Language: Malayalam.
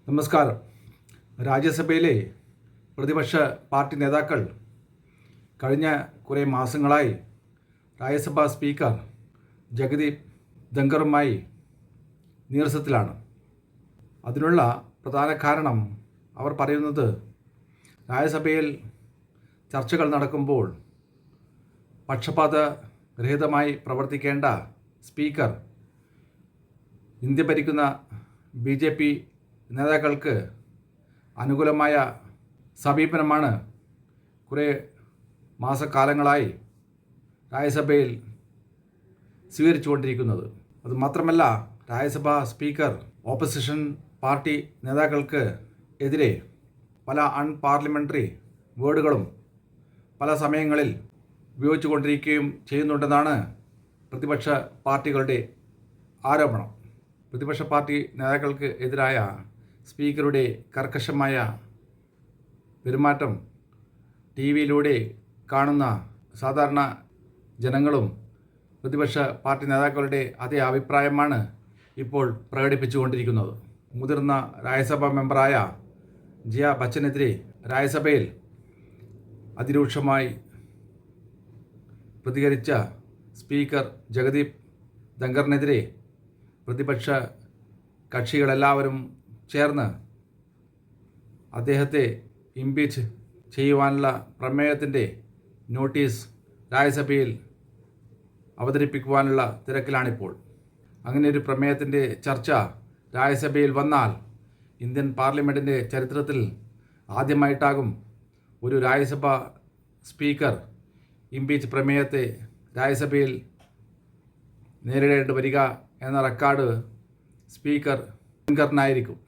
നമസ്കാരം. രാജ്യസഭയിലെ പ്രതിപക്ഷ പാർട്ടി നേതാക്കൾ കഴിഞ്ഞ കുറേ മാസങ്ങളായി രാജ്യസഭാ സ്പീക്കർ ജഗദീപ് ധങ്കറുമായി നീരസത്തിലാണ്. അതിനുള്ള പ്രധാന കാരണം അവർ പറയുന്നത് രാജ്യസഭയിൽ ചർച്ചകൾ നടക്കുമ്പോൾ പക്ഷപാതരഹിതമായി പ്രവർത്തിക്കേണ്ട സ്പീക്കർ ഇന്ത്യ ഭരിക്കുന്ന BJP നേതാക്കൾക്ക് അനുകൂലമായ സമീപനമാണ് കുറേ മാസക്കാലങ്ങളായി രാജ്യസഭയിൽ സ്വീകരിച്ചുകൊണ്ടിരിക്കുന്നത്. അതുമാത്രമല്ല, രാജ്യസഭാ സ്പീക്കർ ഓപ്പോസിഷൻ പാർട്ടി നേതാക്കൾക്ക് എതിരെ പല അൺപാർലമെൻ്ററി വേർഡുകളും പല സമയങ്ങളിൽ ഉപയോഗിച്ചുകൊണ്ടിരിക്കുകയും ചെയ്യുന്നുണ്ടെന്നാണ് പ്രതിപക്ഷ പാർട്ടികളുടെ ആരോപണം. പ്രതിപക്ഷ പാർട്ടി നേതാക്കൾക്ക് എതിരായ സ്പീക്കറുടെ കർക്കശമായ പെരുമാറ്റം TV-യിലൂടെ കാണുന്ന സാധാരണ ജനങ്ങളും പ്രതിപക്ഷ പാർട്ടി നേതാക്കളുടെ അതേ അഭിപ്രായമാണ് ഇപ്പോൾ പ്രകടിപ്പിച്ചുകൊണ്ടിരിക്കുന്നത്. മുതിർന്ന രാജ്യസഭാ മെമ്പറായ ജിയ ബച്ചനെതിരെ രാജ്യസഭയിൽ അതിരൂക്ഷമായി പ്രതികരിച്ച സ്പീക്കർ ജഗദീപ് ധങ്കറിനെതിരെ പ്രതിപക്ഷ കക്ഷികളെല്ലാവരും ചേർന്ന് അദ്ദേഹത്തെ ഇംപീച്ച് ചെയ്യുവാനുള്ള പ്രമേയത്തിൻ്റെ നോട്ടീസ് രാജ്യസഭയിൽ അവതരിപ്പിക്കുവാനുള്ള തിരക്കിലാണിപ്പോൾ. അങ്ങനെ ഒരു പ്രമേയത്തിൻ്റെ ചർച്ച രാജ്യസഭയിൽ വന്നാൽ ഇന്ത്യൻ പാർലമെൻറ്റിൻ്റെ ചരിത്രത്തിൽ ആദ്യമായിട്ടാകും ഒരു രാജ്യസഭാ സ്പീക്കർ ഇംപീച്ച് പ്രമേയത്തെ രാജ്യസഭയിൽ നേരിടേണ്ടി വരിക എന്ന റെക്കോർഡ് സ്പീക്കർ ധങ്കറിനായിരിക്കും.